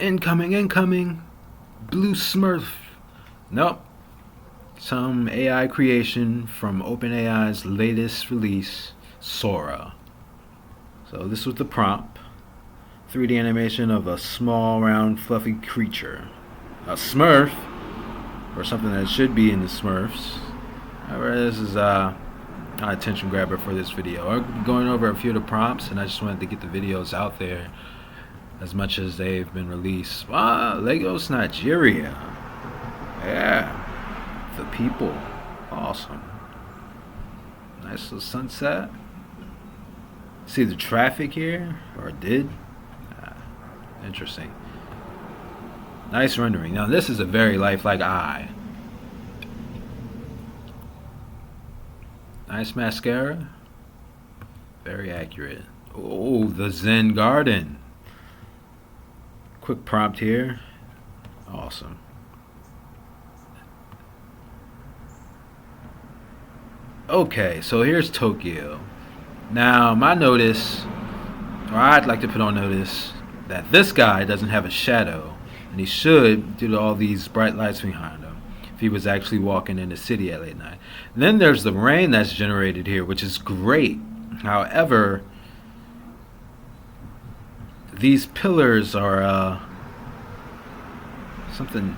Incoming. Blue Smurf. Nope. Some AI creation from OpenAI's latest release, SORA. So this was the prompt. 3D animation of a small, round, fluffy creature. A Smurf, or something that should be in the Smurfs. However, this is an attention grabber for this video. I'm going over a few of the prompts, and I just wanted to get the videos out there as much as they've been released. Lagos, Nigeria. Yeah. The people. Awesome. Nice little sunset. See the traffic here? Or did? Interesting. Nice rendering. Now this is a very lifelike eye. Nice mascara. Very accurate. Oh, the Zen Garden. Quick prompt here. Awesome. Okay, so here's Tokyo. Now, my notice, or I'd like to put on notice, that this guy doesn't have a shadow, and he should due to all these bright lights behind him if he was actually walking in the city at late night. And then there's the rain that's generated here, which is great. However, these pillars are something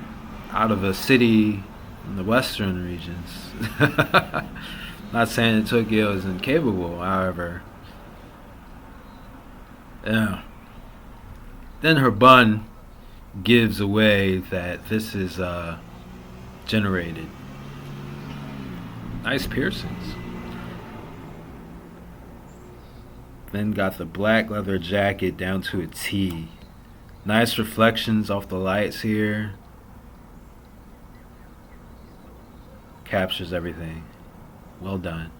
out of a city in the western regions. Not saying that Tokyo is incapable, however. Yeah. Then her bun gives away that this is generated. Nice piercings. Then got the black leather jacket down to a T. Nice reflections off the lights here. Captures everything. Well done.